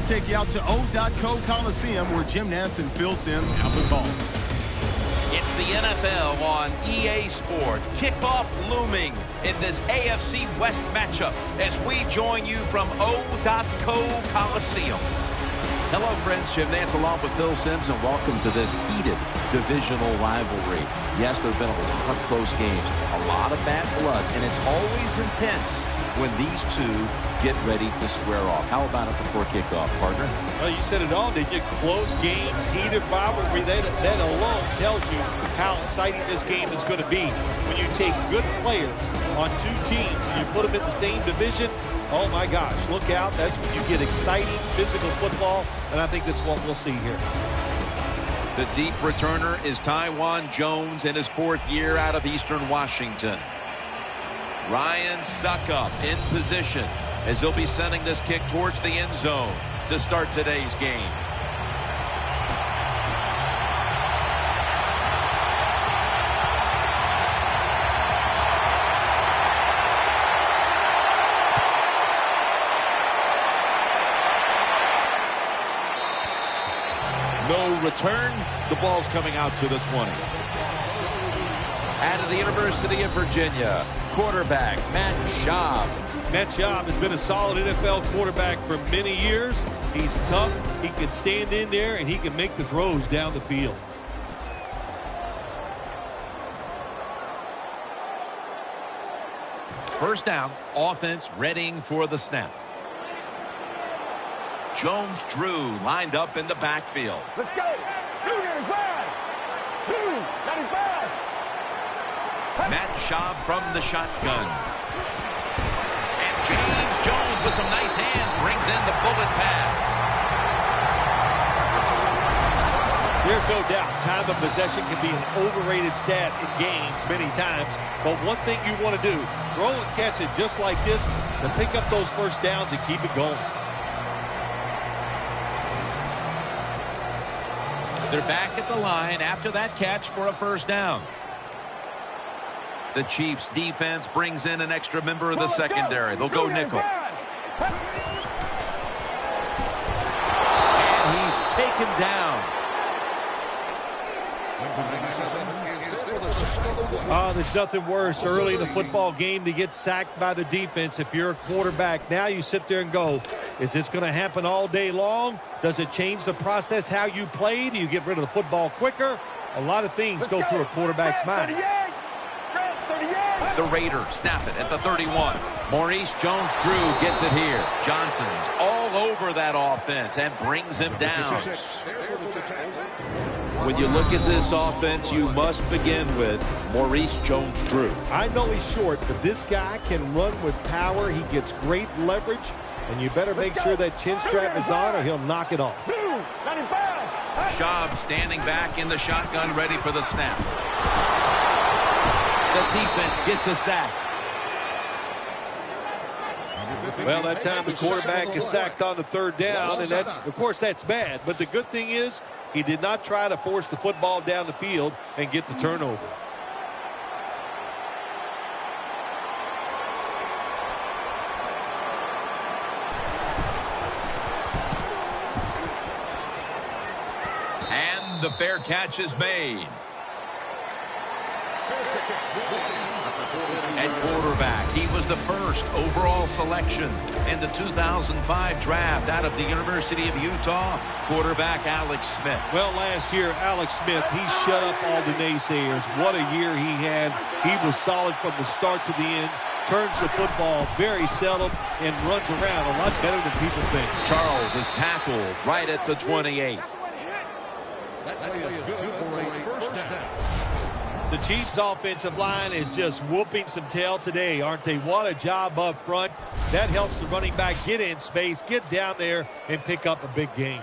take you out to O.Co Coliseum where Jim Nantz and Phil Simms have the call. It's the NFL on EA Sports. Kickoff looming in this AFC West matchup as we join you from O.Co Coliseum. Hello, friends. Jim Nantz along with Phil Simms, and welcome to this heated divisional rivalry. Yes, there have been a lot of close games, a lot of bad blood, and it's always intense when these two get ready to square off. How about it before kickoff, partner? Well, you said it all, did you? Close games, heated rivalry. That alone tells you how exciting this game is going to be. When you take good players on two teams and you put them in the same division, oh my gosh, look out. That's when you get exciting physical football, and I think that's what we'll see here. The deep returner is Taiwan Jones in his 4th year out of Eastern Washington. Ryan Suckup in position as he'll be sending this kick towards the end zone to start today's game. No return. The ball's coming out to the 20. Out of the University of Virginia, quarterback Matt Schaub. Matt Schaub has been a solid NFL quarterback for many years. He's tough. He can stand in there, and he can make the throws down the field. First down, offense readying for the snap. Jones-Drew lined up in the backfield. Let's go. 295. 295. Matt Schaub from the shotgun. And James Jones with some nice hands brings in the bullet pass. There's no doubt time of possession can be an overrated stat in games many times. But one thing you want to do, throw and catch it just like this to pick up those first downs and keep it going. They're back at the line after that catch for a first down. The Chiefs defense brings in an extra member of the secondary. They'll go nickel. And he's taken down. There's nothing worse early in the football game to get sacked by the defense if you're a quarterback. Now you sit there and go, is this going to happen all day long? Does it change the process how you play? Do you get rid of the football quicker? A lot of things go through a quarterback's mind. The Raiders snap it at the 31. Maurice Jones-Drew gets it here. Johnson's all over that offense and brings him down. When you look at this offense, you must begin with Maurice Jones-Drew. I know he's short, but this guy can run with power. He gets great leverage, and you better make sure that chin strap is on or he'll knock it off. 295. Schaub standing back in the shotgun, ready for the snap. The defense gets a sack. Well, that time the quarterback is sacked on the 3rd down, and that's, of course, that's bad. But the good thing is he did not try to force the football down the field and get the turnover. And the fair catch is made. At quarterback, he was the first overall selection in the 2005 draft out of the University of Utah. Quarterback Alex Smith. Well, last year, Alex Smith, he shut up all the naysayers. What a year he had. He was solid from the start to the end. Turns the football very seldom and runs around a lot better than people think. Charles is tackled right at the 28. The Chiefs' offensive line is just whooping some tail today, aren't they? What a job up front. That helps the running back get in space, get down there, and pick up a big gain.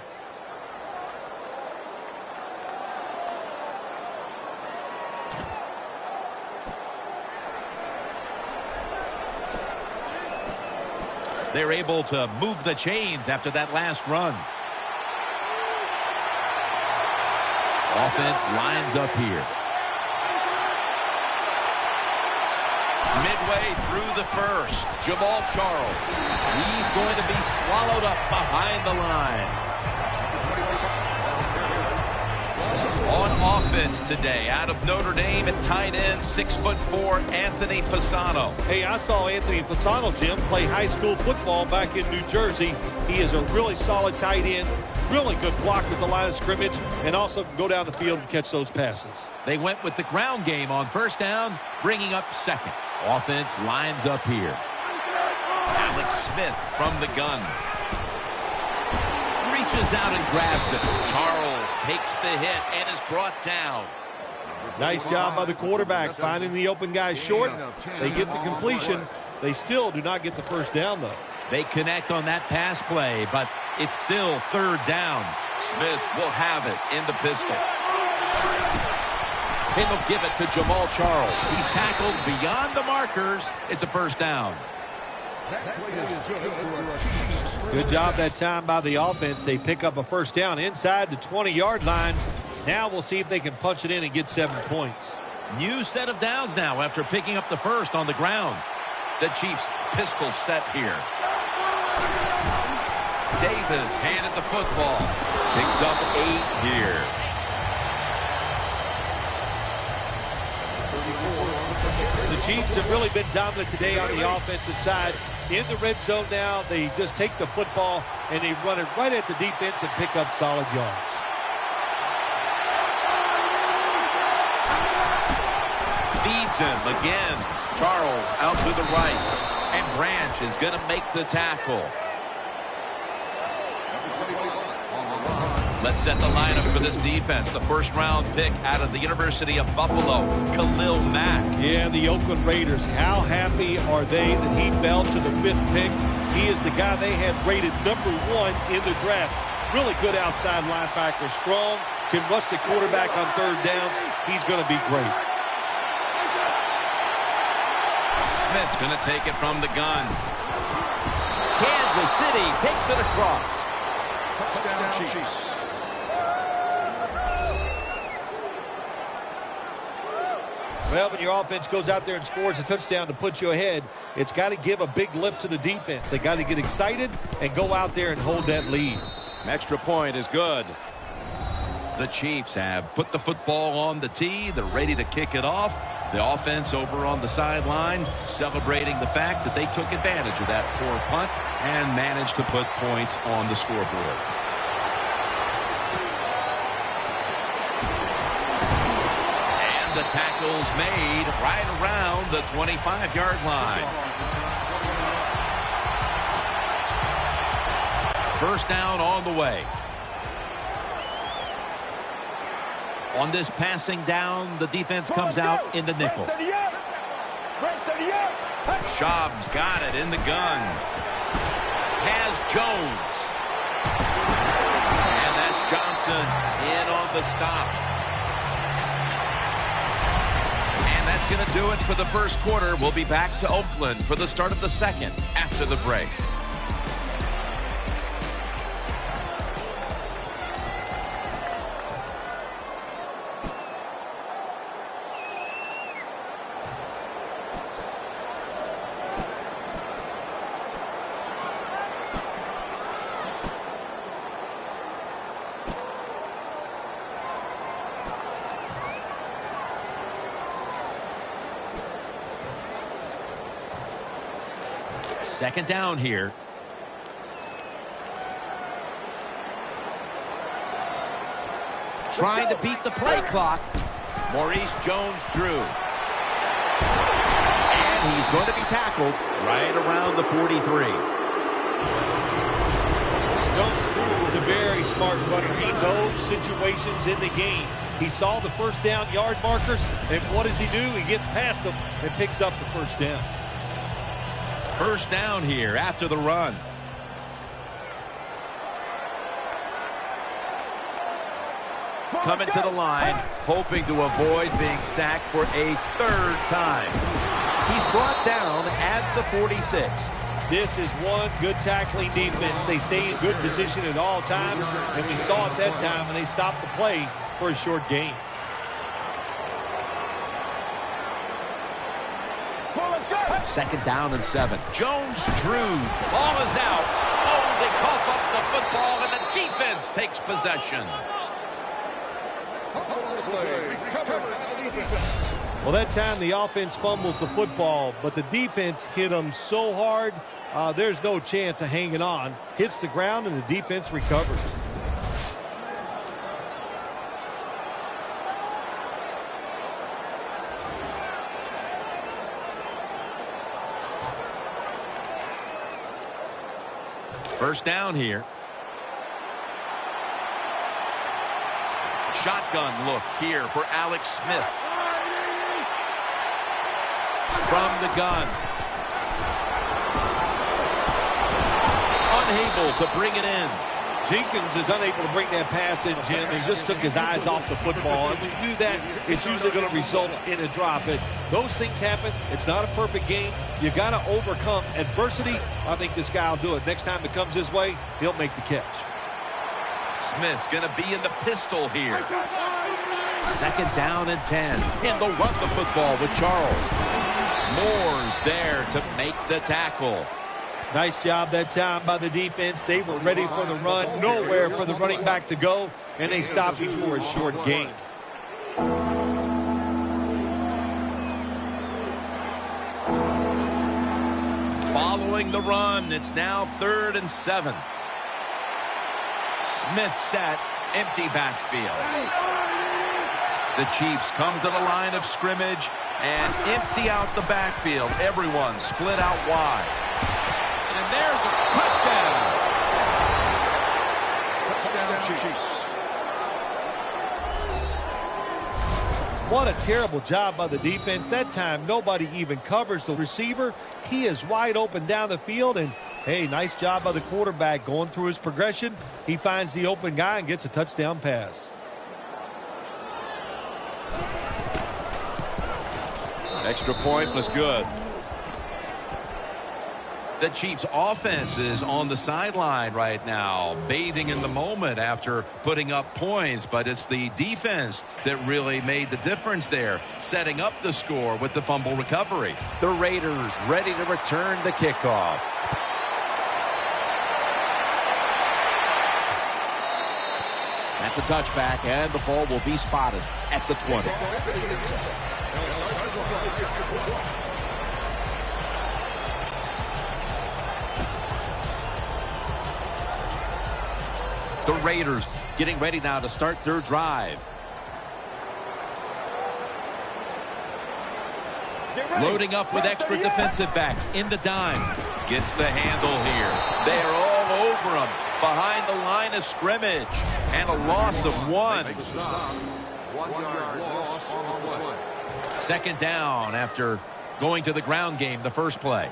They're able to move the chains after that last run. Offense lines up here. Midway through the first, Jamal Charles. He's going to be swallowed up behind the line. On offense today, out of Notre Dame at tight end, 6'4", Anthony Fasano. Hey, I saw Anthony Fasano, Jim, play high school football back in New Jersey. He is a really solid tight end, really good block at the line of scrimmage, and also can go down the field and catch those passes. They went with the ground game on first down, bringing up second. Offense lines up here. Alex Smith from the gun. Reaches out and grabs it. Charles takes the hit and is brought down. Nice job by the quarterback finding the open guy short. They get the completion. They still do not get the first down, though. They connect on that pass play, but it's still third down. Smith will have it in the pistol. And they'll give it to Jamal Charles. He's tackled beyond the markers. It's a first down. Good job that time by the offense. They pick up a first down inside the 20-yard line. Now we'll see if they can punch it in and get 7 points. New set of downs now after picking up the first on the ground. The Chiefs pistol set here. Davis handed the football. Picks up 8 here. The Chiefs have really been dominant today on the offensive side. In the red zone now, they just take the football and they run it right at the defense and pick up solid yards. Feeds him again. Charles out to the right. And Branch is going to make the tackle. Let's set the lineup for this defense. The first-round pick out of the University of Buffalo, Khalil Mack. Yeah, the Oakland Raiders. How happy are they that he fell to the 5th pick? He is the guy they had rated #1 in the draft. Really good outside linebacker. Strong, can rush the quarterback on third downs. He's going to be great. Smith's going to take it from the gun. Kansas City takes it across. Touchdown, Chiefs. Well, when your offense goes out there and scores a touchdown to put you ahead, it's got to give a big lift to the defense. They got to get excited and go out there and hold that lead. An extra point is good. The Chiefs have put the football on the tee. They're ready to kick it off. The offense over on the sideline celebrating the fact that they took advantage of that poor punt and managed to put points on the scoreboard. The tackle's made right around the 25-yard line. First down on the way. On this passing down, the defense comes out in the nickel. Schaub's got it in the gun. Has Jones. And that's Johnson in on the stop. That's going to do it for the first quarter. We'll be back to Oakland for the start of the second after the break. Second down here. Trying to beat the play clock. Maurice Jones-Drew. And he's going to be tackled right around the 43. Jones-Drew is a very smart runner. He knows situations in the game. He saw the first down yard markers, and what does he do? He gets past them and picks up the first down. First down here after the run. Coming to the line, hoping to avoid being sacked for a third time. He's brought down at the 46. This is one good tackling defense. They stay in good position at all times, and we saw it that time when they stopped the play for a short gain. Well, let's go. Second down and 7. Jones drew. Ball is out. Oh, they cough up the football, and the defense takes possession. Well, that time the offense fumbles the football, but the defense hit them so hard, there's no chance of hanging on. Hits the ground, and the defense recovers. First down here. Shotgun look here for Alex Smith. From the gun. Unable to bring it in. Jenkins is unable to bring that pass in, Jim. He just took his eyes off the football. And when you do that, it's usually going to result in a drop. Those things happen. It's not a perfect game. You got to overcome adversity. I think this guy will do it. Next time it comes his way, he'll make the catch. Smith's going to be in the pistol here. Second down and 10. And they'll run the football with Charles. Moore's there to make the tackle. Nice job that time by the defense. They were ready for the run. Nowhere for the running back to go. And they stopped him for a short gain. Following the run, it's now 3rd and 7. Smith set, empty backfield. The Chiefs come to the line of scrimmage and empty out the backfield. Everyone split out wide. And there's a touchdown. Touchdown, Chiefs. What a terrible job by the defense. That time, nobody even covers the receiver. He is wide open down the field. And, hey, nice job by the quarterback going through his progression. He finds the open guy and gets a touchdown pass. Extra point was good. The Chiefs offense is on the sideline right now, bathing in the moment after putting up points, but it's the defense that really made the difference there, setting up the score with the fumble recovery. The Raiders ready to return the kickoff. That's a touchback, and the ball will be spotted at the 20. The Raiders getting ready now to start their drive. Loading up with extra defensive backs in the dime. Gets the handle here. They are all over him behind the line of scrimmage. And a loss of 1. 1 yard loss on the play. Second down after going to the ground game the first play.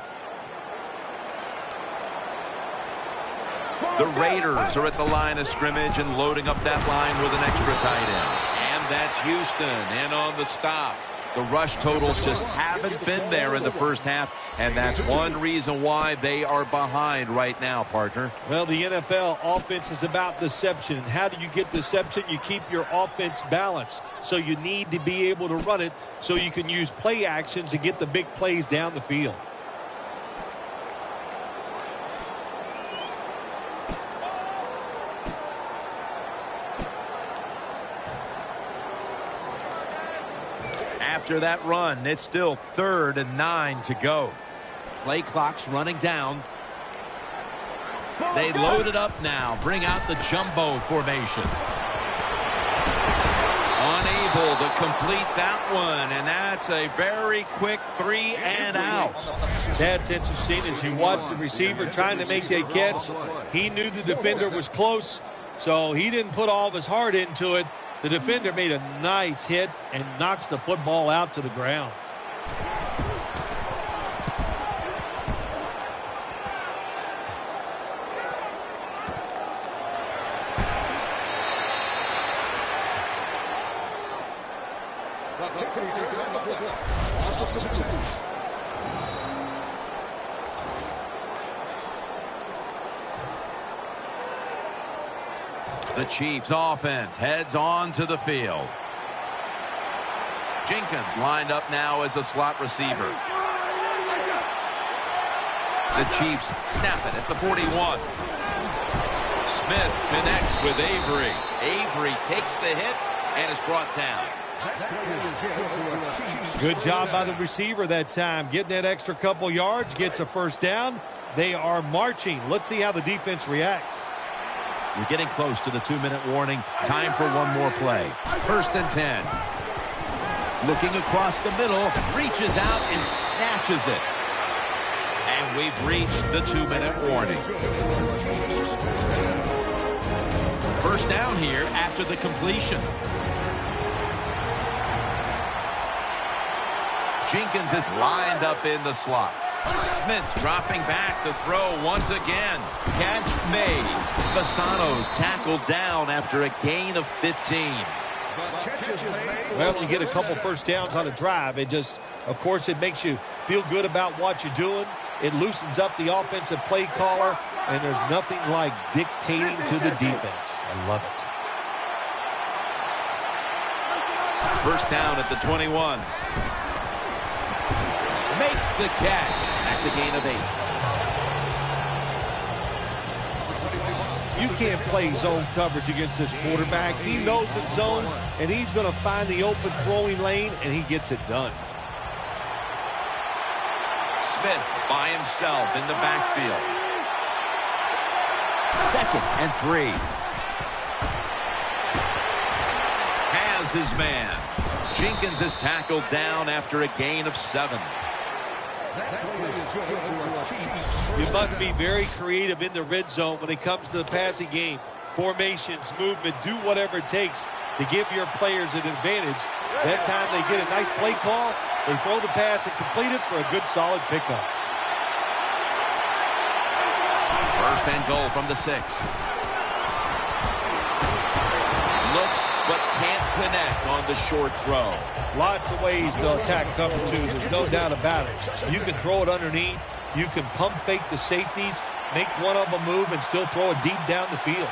The Raiders are at the line of scrimmage and loading up that line with an extra tight end. And that's Houston in on the stop. The rush totals just haven't been there in the first half, and that's one reason why they are behind right now, partner. Well, the NFL offense is about deception. And how do you get deception? You keep your offense balanced. So you need to be able to run it so you can use play actions and get the big plays down the field. After that run, it's still 3rd and 9 to go. Play clock's running down. They load it up now. Bring out the jumbo formation. Unable to complete that one, and that's a very quick 3 and out. That's interesting. As you watch the receiver trying to make that catch, he knew the defender was close, so he didn't put all of his heart into it. The defender made a nice hit and knocks the football out to the ground. The Chiefs offense heads on to the field. Jenkins lined up now as a slot receiver. The Chiefs snap it at the 41. Smith connects with Avery. Avery takes the hit and is brought down. Good job by the receiver that time. Getting that extra couple yards, gets a first down. They are marching. Let's see how the defense reacts. You're getting close to the 2-minute warning. Time for one more play. 1st and 10. Looking across the middle, reaches out and snatches it. And we've reached the 2-minute warning. First down here after the completion. Jenkins is lined up in the slot. Smith's dropping back to throw once again. Catch made. Fasano's tackled down after a gain of 15. Well, you get a couple first downs on a drive. It just, of course, it makes you feel good about what you're doing. It loosens up the offensive play caller, and there's nothing like dictating to the defense. I love it. First down at the 21. Makes the catch. That's a gain of 8. You can't play zone coverage against this quarterback. He knows it's zone, and he's going to find the open throwing lane, and he gets it done. Smith by himself in the backfield. 2nd and 3. Has his man. Jenkins is tackled down after a gain of 7. You must be very creative in the red zone when it comes to the passing game. Formations, movement, do whatever it takes to give your players an advantage. That time they get a nice play call, they throw the pass and complete it for a good solid pickup. 1st and goal from the 6. Looks but can't connect on the short throw. Lots of ways to attack cover two. There's no doubt about it. You can throw it underneath. You can pump fake the safeties, make one of them move, and still throw it deep down the field.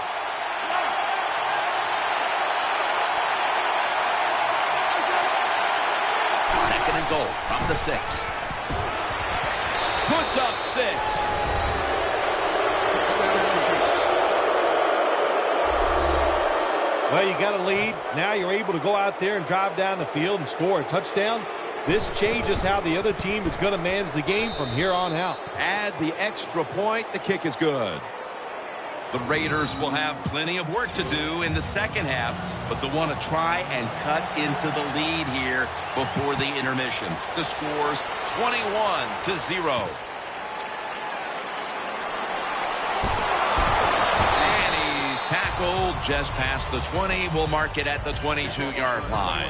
Second and goal from the 6. Puts up 6. Well, you got a lead. Now you're able to go out there and drive down the field and score a touchdown. This changes how the other team is going to manage the game from here on out. Add the extra point. The kick is good. The Raiders will have plenty of work to do in the second half, but they'll want to try and cut into the lead here before the intermission. The score's 21-0. Tackled just past the 20. We'll mark it at the 22-yard line.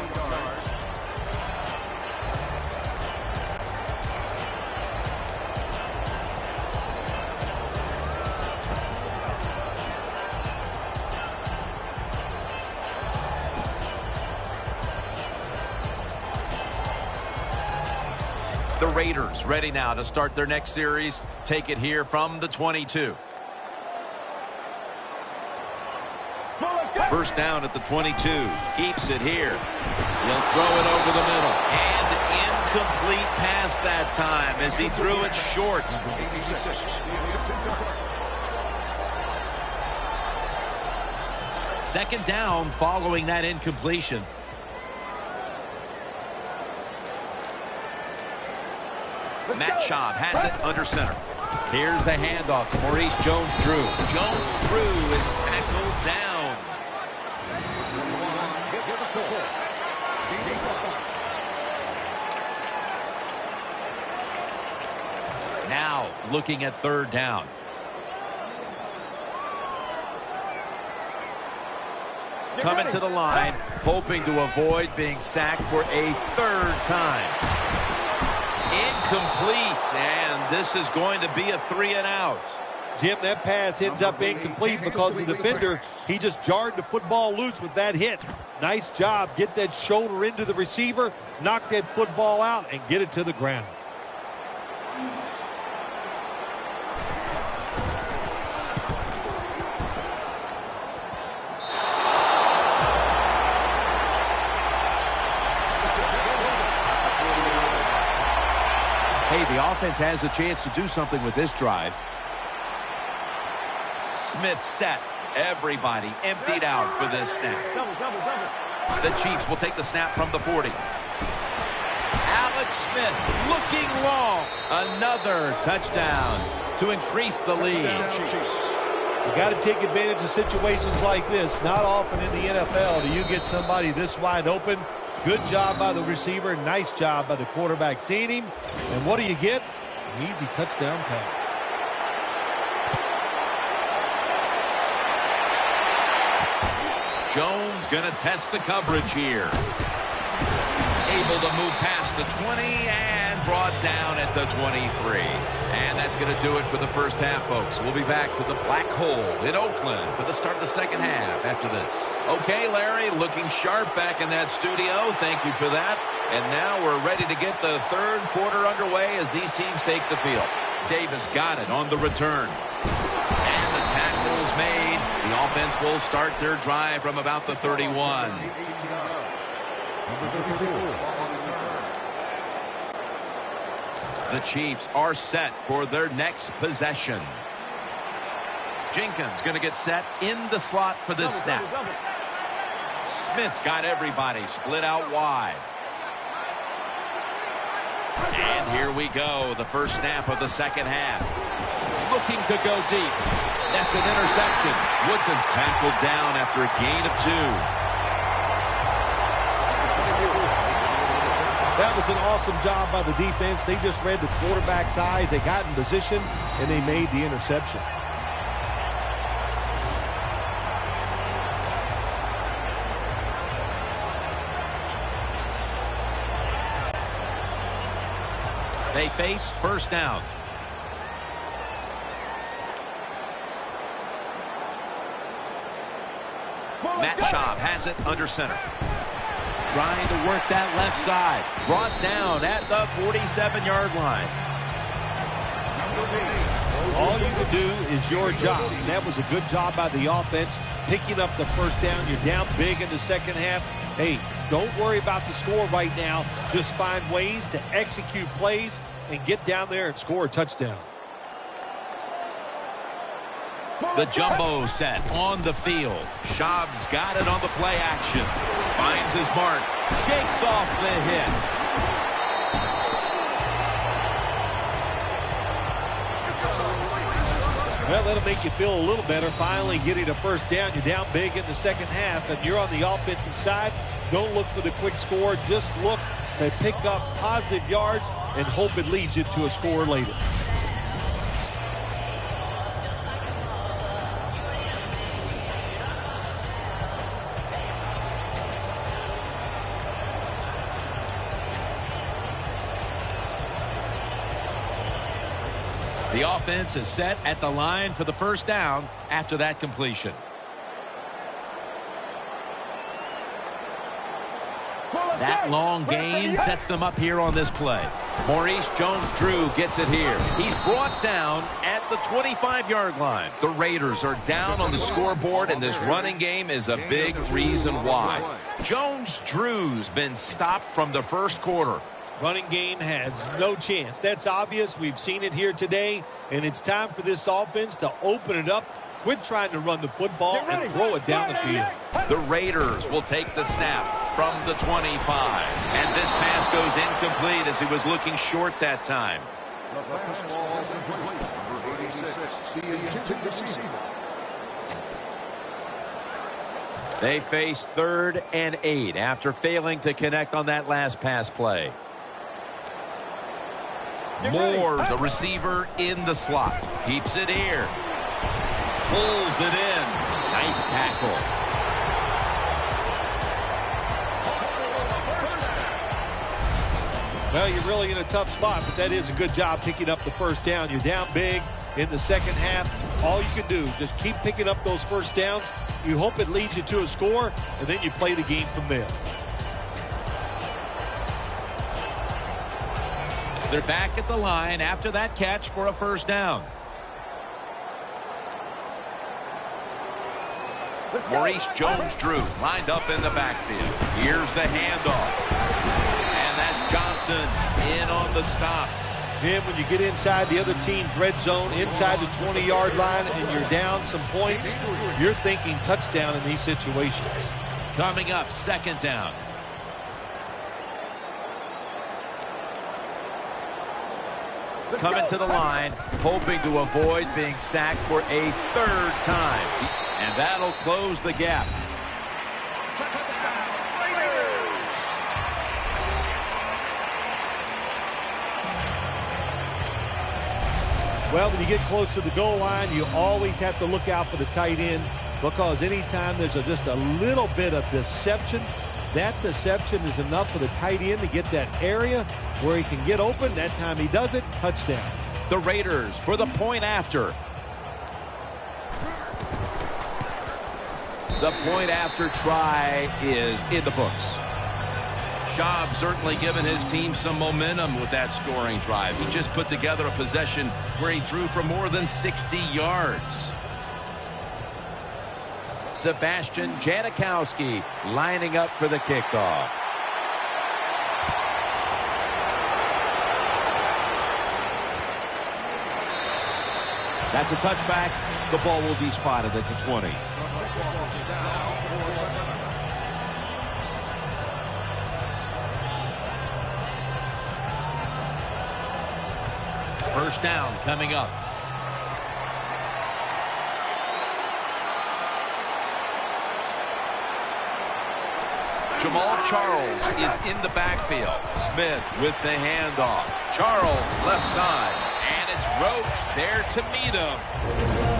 The Raiders ready now to start their next series. Take it here from the 22. First down at the 22. Keeps it here. He'll throw it over the middle. And incomplete pass that time as he threw it short. Second down following that incompletion. Matt Schaub has it under center. Here's the handoff to Maurice Jones-Drew. Jones-Drew is tackled down. Now looking at 3rd down. Coming to the line, hoping to avoid being sacked for a 3rd time. Incomplete, and this is going to be a 3-and-out. Jim, that pass ends up incomplete because the defender, he just jarred the football loose with that hit. Nice job. Get that shoulder into the receiver, knock that football out, and get it to the ground. Hey, the offense has a chance to do something with this drive. Smith set. Everybody emptied out for this snap. The Chiefs will take the snap from the 40. Alex Smith looking long. Another touchdown to increase the lead. You got to take advantage of situations like this. Not often in the NFL do you get somebody this wide open. Good job by the receiver. Nice job by the quarterback seeing him. And what do you get? An easy touchdown pass. Jones going to test the coverage here. Able to move past the 20 and brought down at the 23. And that's going to do it for the first half, folks. We'll be back to the Black Hole in Oakland for the start of the second half after this. Okay, Larry, looking sharp back in that studio. Thank you for that. And now we're ready to get the third quarter underway as these teams take the field. Davis got it on the return. And the tackle is made. The offense will start their drive from about the 31. The Chiefs are set for their next possession. Jenkins going to get set in the slot for this snap. Smith's got everybody split out wide. And here we go, the first snap of the second half. Looking to go deep. That's an interception. Woodson's tackled down after a gain of 2. That was an awesome job by the defense. They just read the quarterback's eyes. They got in position, and they made the interception. They face first down. Matt Schaub has it under center. Trying to work that left side. Brought down at the 47-yard line. All you can do is your job. And that was a good job by the offense, picking up the first down. You're down big in the second half. Hey, don't worry about the score right now. Just find ways to execute plays and get down there and score a touchdown. The jumbo set on the field. Schaub's got it on the play action. Finds his mark. Shakes off the hit. Well, that'll make you feel a little better. Finally getting a first down. You're down big in the second half, and you're on the offensive side. Don't look for the quick score. Just look to pick up positive yards and hope it leads you to a score later. The offense is set at the line for the first down after that completion. That long gain sets them up here on this play. Maurice Jones-Drew gets it here. He's brought down at the 25-yard line. The Raiders are down on the scoreboard, and this running game is a big reason why. Jones-Drew's been stopped from the first quarter. Running game has no chance. That's obvious. We've seen it here today, and it's time for this offense to open it up. Quit trying to run the football and throw it down the field. The Raiders will take the snap from the 25. And this pass goes incomplete as he was looking short that time. They face 3rd and 8 after failing to connect on that last pass play. Moore's a receiver in the slot. Keeps it here. Pulls it in. Nice tackle. Well, you're really in a tough spot, but that is a good job picking up the first down. You're down big in the second half. All you can do, just keep picking up those first downs. You hope it leads you to a score, and then you play the game from there. They're back at the line after that catch for a first down. Maurice Jones-Drew lined up in the backfield. Here's the handoff. And that's Johnson in on the stop. Jim, when you get inside the other team's red zone, inside the 20-yard line, and you're down some points, you're thinking touchdown in these situations. Coming up, second down. Coming to the line, hoping to avoid being sacked for a third time. And that'll close the gap. Well, when you get close to the goal line, you always have to look out for the tight end, because anytime there's just a little bit of deception, that deception is enough for the tight end to get that area where he can get open. That time he does it, touchdown. The Raiders for the point after. The point after try is in the books. Schaub certainly given his team some momentum with that scoring drive. He just put together a possession where he threw for more than 60 yards. Sebastian Janikowski lining up for the kickoff. That's a touchback. The ball will be spotted at the 20. First down coming up. Jamal Charles is in the backfield. Smith with the handoff. Charles left side. And it's Roach there to meet him.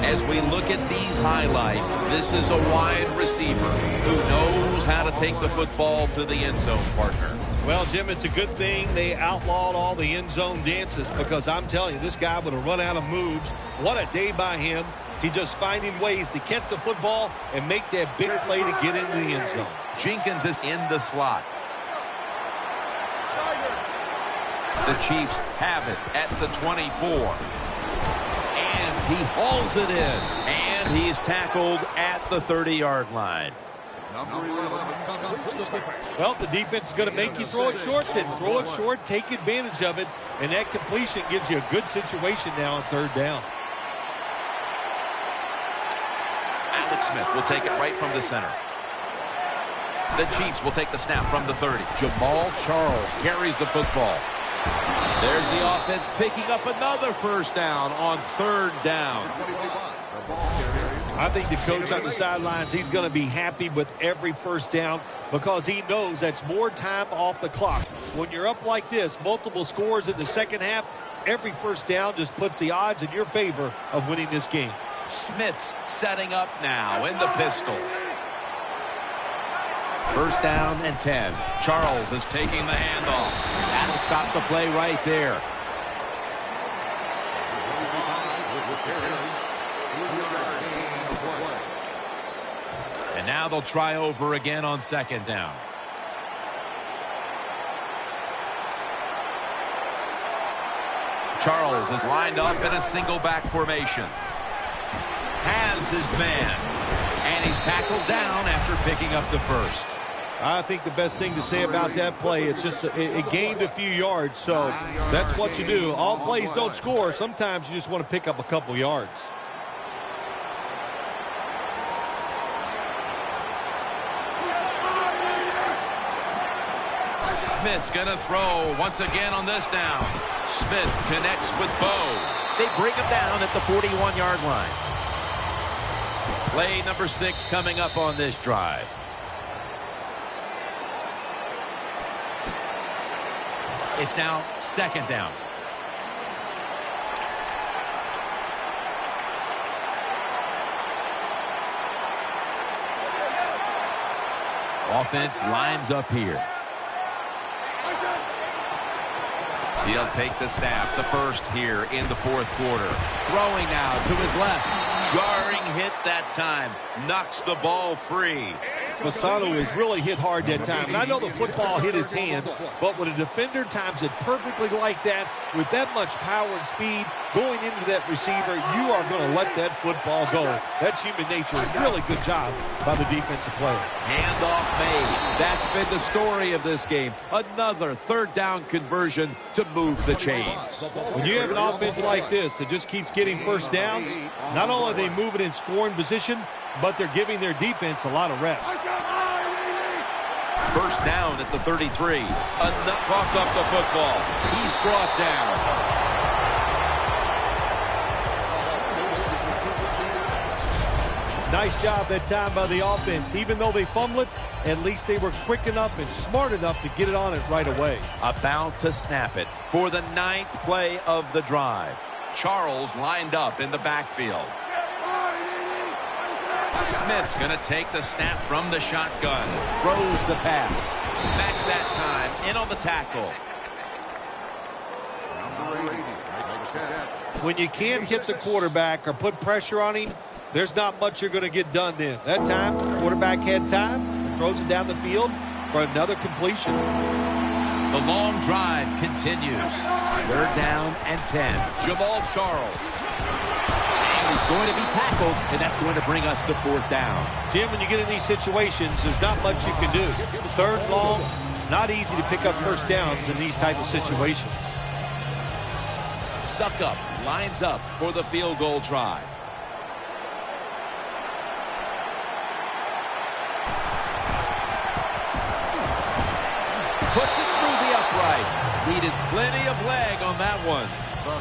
As we look at these highlights, this is a wide receiver who knows how to take the football to the end zone, partner. Well, Jim, it's a good thing they outlawed all the end zone dances, because I'm telling you, this guy would have run out of moves. What a day by him. He just finding ways to catch the football and make that big play to get into the end zone. Jenkins is in the slot. The Chiefs have it at the 24. And he hauls it in. And he's tackled at the 30-yard line. Well, the defense is going to make you throw it short, then throw it short, take advantage of it, and that completion gives you a good situation now on third down. Alex Smith will take it right from the center. The Chiefs will take the snap from the 30. Jamal Charles carries the football. There's the offense picking up another first down on third down. I think the coach on the sidelines, he's going to be happy with every first down, because he knows that's more time off the clock. When you're up like this, multiple scores in the second half, every first down just puts the odds in your favor of winning this game. Smith's setting up now in the pistol. First down and 10. Charles is taking the handoff. That'll stop the play right there. And now they'll try over again on second down. Charles is lined up in a single back formation. Has his man. And he's tackled down after picking up the first. I think the best thing to say about that play, it's just it gained a few yards, so that's what you do. All plays don't score. Sometimes you just want to pick up a couple yards. Smith's going to throw once again on this down. Smith connects with Bo. They bring him down at the 41-yard line. Play number 6 coming up on this drive. It's now second down. Offense lines up here. He'll take the snap, the first here in the fourth quarter. Throwing now to his left. Jarring hit that time. Knocks the ball free. Fasano is really hit hard that time. And I know the football hit his hands, but when a defender times it perfectly like that, with that much power and speed, going into that receiver, you are going to let that football go. That's human nature. Really good job by the defensive player. Handoff made. That's been the story of this game. Another third down conversion to move the chains. When you have an offense like this that just keeps getting first downs, not only are they moving in scoring position, but they're giving their defense a lot of rest. First down at the 33. Coughed up the football. He's brought down. Nice job that time by the offense. Even though they fumbled it, at least they were quick enough and smart enough to get it on it right away. About to snap it for the 9th play of the drive. Charles lined up in the backfield. Smith's going to take the snap from the shotgun. Throws the pass. Back that time. In on the tackle. When you can't hit the quarterback or put pressure on him, there's not much you're going to get done then. That time, the quarterback had time and throws it down the field for another completion. The long drive continues. 3rd down and 10. Jamal Charles. And he's going to be tackled, and that's going to bring us to 4th down. Jim, when you get in these situations, there's not much you can do. 3rd long, not easy to pick up first downs in these type of situations. Suckup lines up for the field goal try. Puts it through the uprights. Needed plenty of leg on that one.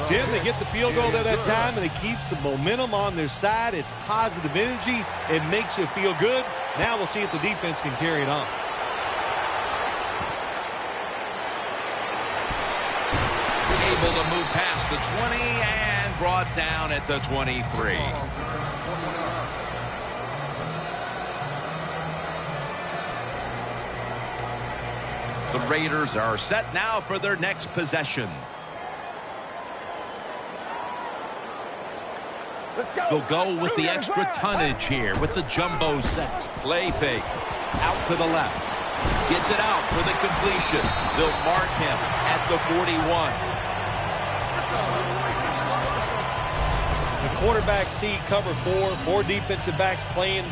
Jim, they get the field goal at that time, and it keeps the momentum on their side. It's positive energy. It makes you feel good. Now we'll see if the defense can carry it on. Able to move past the 20 and brought down at the 23. The Raiders are set now for their next possession. They'll go with the extra tonnage here with the jumbo set. Play fake. Out to the left. Gets it out for the completion. They'll mark him at the 41. The quarterback see cover 4 defensive backs playing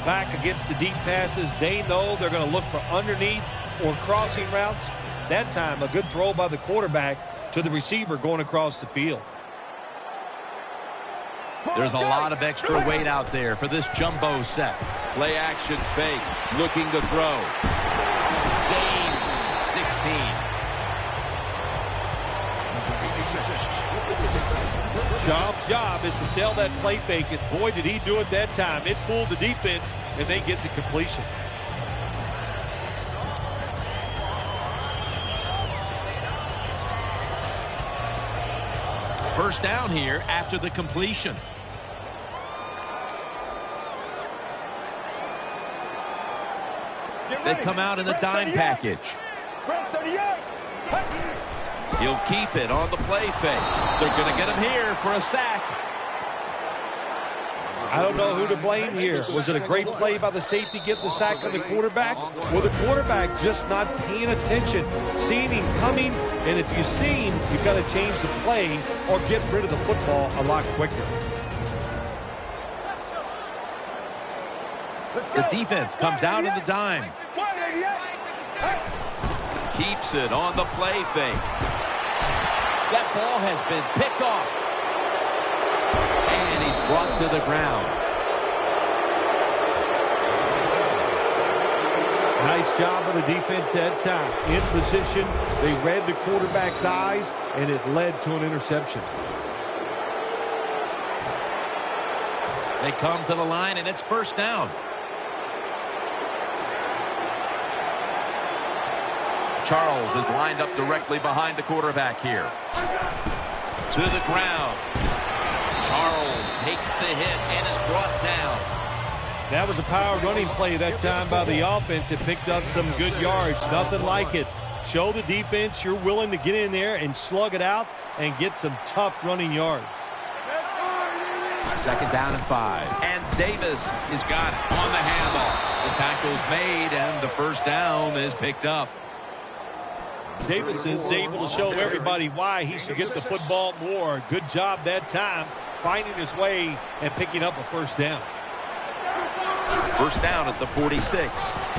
back against the deep passes. They know they're going to look for underneath or crossing routes. That time, a good throw by the quarterback to the receiver going across the field. There's a lot of extra weight out there for this jumbo set. Play action fake. Looking to throw. Gains 16. Job is to sell that play fake, and boy, did he do it that time. It fooled the defense, and they get the completion. First down here after the completion. They come out in the dime package. He'll keep it on the play fake. They're going to get him here for a sack. I don't know who to blame here. Was it a great play by the safety getting the sack on the quarterback? Or the quarterback just not paying attention, seeing him coming, and if you see him, you've got to change the play or get rid of the football a lot quicker. The defense comes out in the dime. Keeps it on the play fake. That ball has been picked off. And he's brought to the ground. Nice job of the defense that time. In position, they read the quarterback's eyes, and it led to an interception. They come to the line, and it's first down. Charles is lined up directly behind the quarterback here. To the ground. Charles takes the hit and is brought down. That was a power running play that time by the offense. It picked up some good yards. Nothing like it. Show the defense you're willing to get in there and slug it out and get some tough running yards. Second down and 5. And Davis has got it on the handoff. The tackle's made and the first down is picked up. Davis is able to show everybody why he should get the football more. Good job that time, finding his way and picking up a first down. First down at the 46.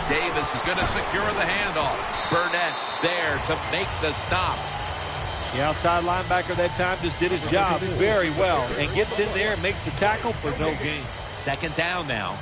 Davis is going to secure the handoff. Burnett's there to make the stop. The outside linebacker that time just did his job very well and gets in there and makes the tackle for no gain. Second down now.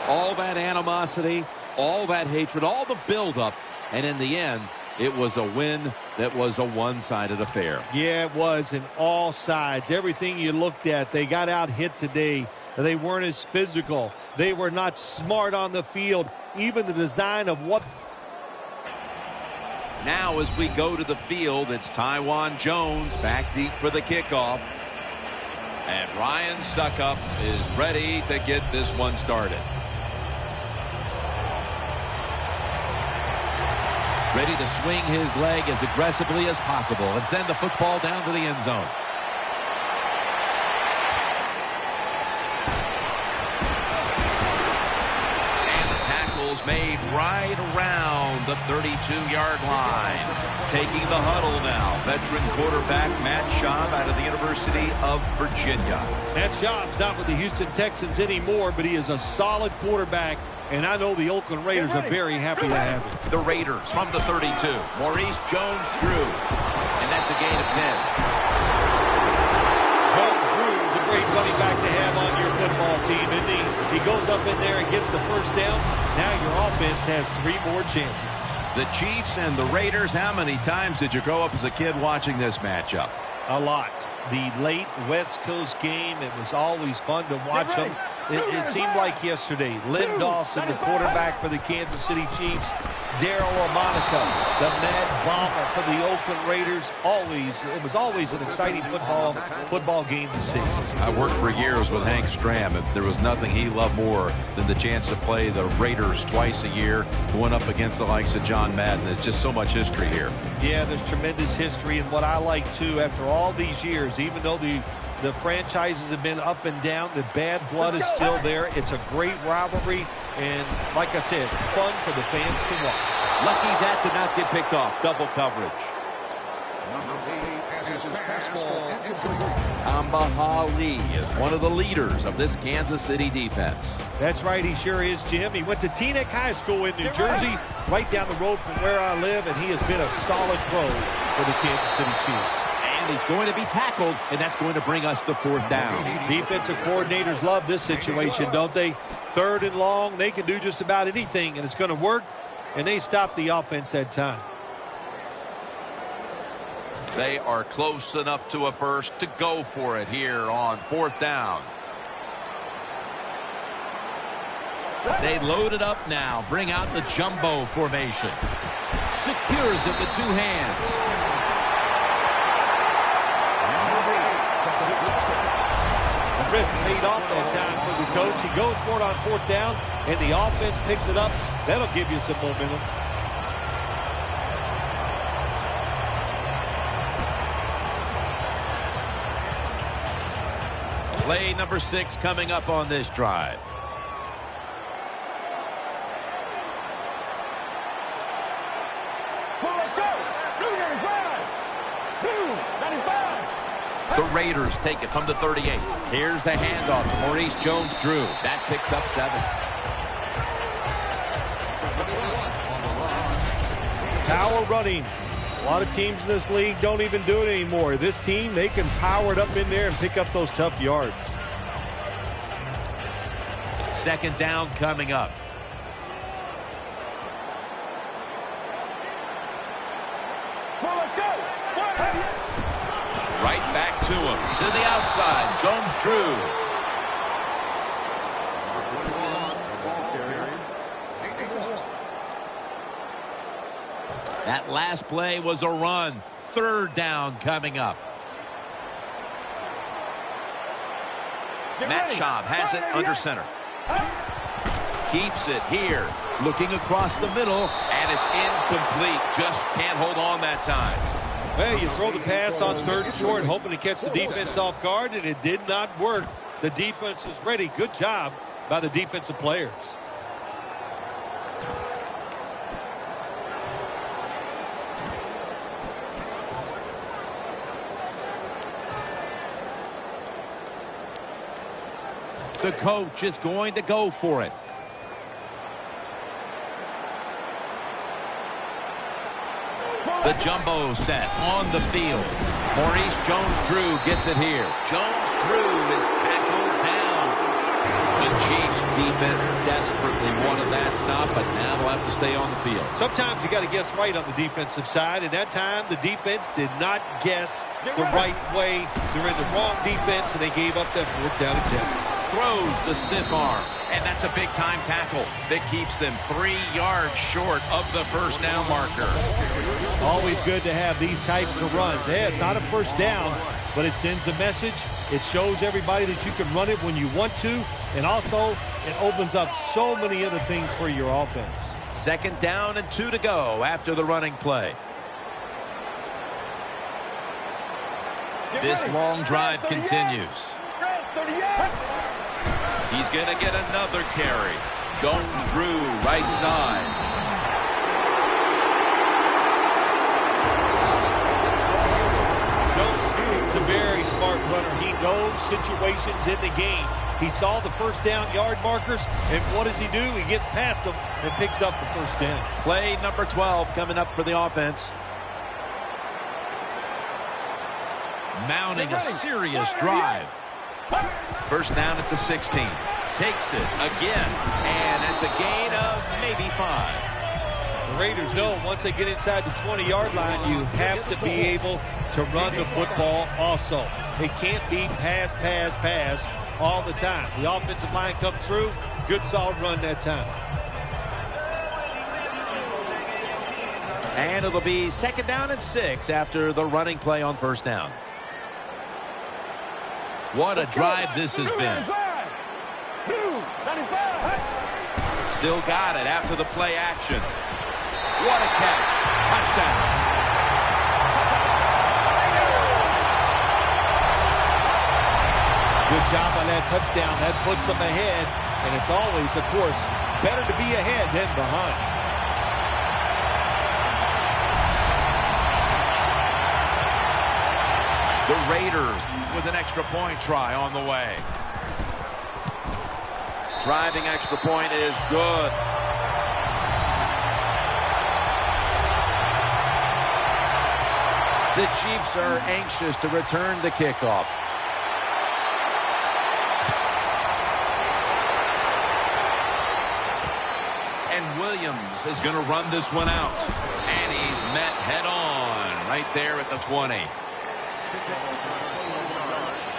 All that animosity, all that hatred, all the buildup, and in the end, it was a win that was a one-sided affair. Yeah, it was, in all sides. Everything you looked at, they got out hit today. They weren't as physical. They were not smart on the field. Even the design of what... Now as we go to the field, it's Taiwan Jones back deep for the kickoff. And Ryan Suckup is ready to get this one started. Ready to swing his leg as aggressively as possible and send the football down to the end zone. And the tackle's made right around the 32-yard line. Taking the huddle now, veteran quarterback Matt Schaub out of the University of Virginia. Matt Schaub's not with the Houston Texans anymore, but he is a solid quarterback. And I know the Oakland Raiders are very happy to have him. The Raiders from the 32. Maurice Jones-Drew. And that's a gain of 10. Jones-Drew is a great running back to have on your football team, isn't he? He goes up in there and gets the first down. Now your offense has 3 more chances. The Chiefs and the Raiders, how many times did you grow up as a kid watching this matchup? A lot. The late West Coast game, it was always fun to watch them. It seemed like yesterday. Lynn Dawson, the quarterback for the Kansas City Chiefs. Darryl Lamonica, the Mad Bomber for the Oakland Raiders. It was always an exciting football game to see. I worked for years with Hank Stram. If there was nothing he loved more than the chance to play the Raiders twice a year, going up against the likes of John Madden. There's just so much history here. Yeah, there's tremendous history. And what I like, too, after all these years, even though the franchises have been up and down, the bad blood is still there. It's a great rivalry, and like I said, fun for the fans to watch. Lucky that did not get picked off. Double coverage. Tamba Hali is one of the leaders of this Kansas City defense. That's right, he sure is, Jim. He went to Teaneck High School in New Jersey, right down the road from where I live, and he has been a solid pro for the Kansas City Chiefs. And he's going to be tackled, and that's going to bring us to fourth down. Defensive coordinators love this situation, don't they? Third and long, they can do just about anything, and it's going to work, and they stop the offense that time. They are close enough to a first to go for it here on fourth down. They load it up now, bring out the jumbo formation. Secures it with 2 hands. Risk paid off that time for the coach. He goes for it on fourth down, and the offense picks it up. That'll give you some momentum. Play number 6 coming up on this drive. The Raiders take it from the 38. Here's the handoff to Maurice Jones-Drew. That picks up 7. Power running. A lot of teams in this league don't even do it anymore. This team, they can power it up in there and pick up those tough yards. Second down coming up. Right back to him. To the outside. Jones-Drew. That last play was a run. Third down coming up. Matt Schaub has it under center. Keeps it here. Looking across the middle. And it's incomplete. Just can't hold on that time. Well, you throw the pass on third and short, hoping to catch the defense off guard, and it did not work. The defense is ready. Good job by the defensive players. The coach is going to go for it. The jumbo set on the field. Maurice Jones-Drew gets it here. Jones-Drew is tackled down. The Chiefs defense desperately wanted that stop, but now they'll have to stay on the field. Sometimes you got to guess right on the defensive side, and that time the defense did not guess the right way. They're in the wrong defense, and they gave up that 4th down attempt. Throws the stiff arm, and that's a big-time tackle that keeps them 3 yards short of the first down marker. Always good to have these types of runs. Hey, it's not a first down, but it sends a message. It shows everybody that you can run it when you want to, and also it opens up so many other things for your offense. 2nd down and 2 to go after the running play. This long drive continues. He's going to get another carry. Jones-Drew, right side. Jones-Drew is a very smart runner. He knows situations in the game. He saw the first down yard markers, and what does he do? He gets past them and picks up the first down. Play number 12 coming up for the offense. Mounting a serious drive. First down at the 16. Takes it again, and it's a gain of maybe 5. The Raiders know once they get inside the 20-yard line, you have to be able to run the football also. It can't be pass, pass, pass all the time. The offensive line comes through, good solid run that time. And it'll be 2nd down and 6 after the running play on first down. What a drive this has been. Still got it after the play action. What a catch. Touchdown. Good job on that touchdown. That puts them ahead, and it's always, of course, better to be ahead than behind. The Raiders with an extra point try on the way. Driving extra point is good. The Chiefs are anxious to return the kickoff. And Williams is going to run this one out. And he's met head on right there at the 20.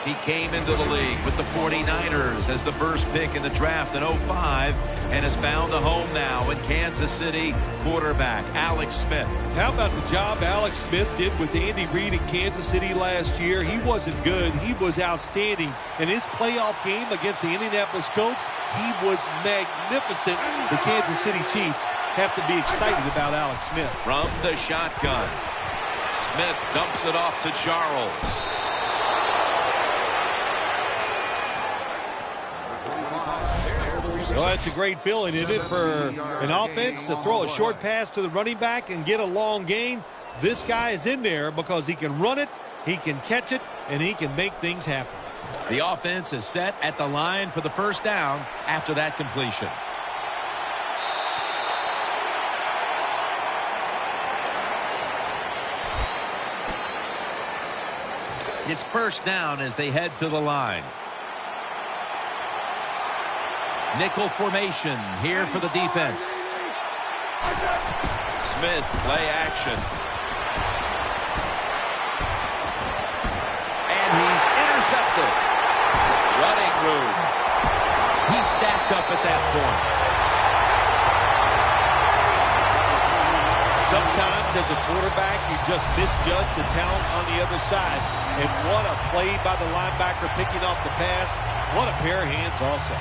He came into the league with the 49ers as the first pick in the draft in 05 and has found a home now in Kansas City. Quarterback Alex Smith. How about the job Alex Smith did with Andy Reid in Kansas City last year? He wasn't good. He was outstanding. In his playoff game against the Indianapolis Colts, he was magnificent. The Kansas City Chiefs have to be excited about Alex Smith. From the shotgun, Smith dumps it off to Charles. Well, that's a great feeling, isn't it, for an offense to throw a short pass to the running back and get a long gain? This guy is in there because he can run it, he can catch it, and he can make things happen. The offense is set at the line for the first down after that completion. It's first down as they head to the line. Nickel formation here for the defense. Smith, play action. And he's intercepted. Running room. He's stacked up at that point. Sometimes as a quarterback, you just misjudge the talent on the other side. And what a play by the linebacker picking off the pass. What a pair of hands also.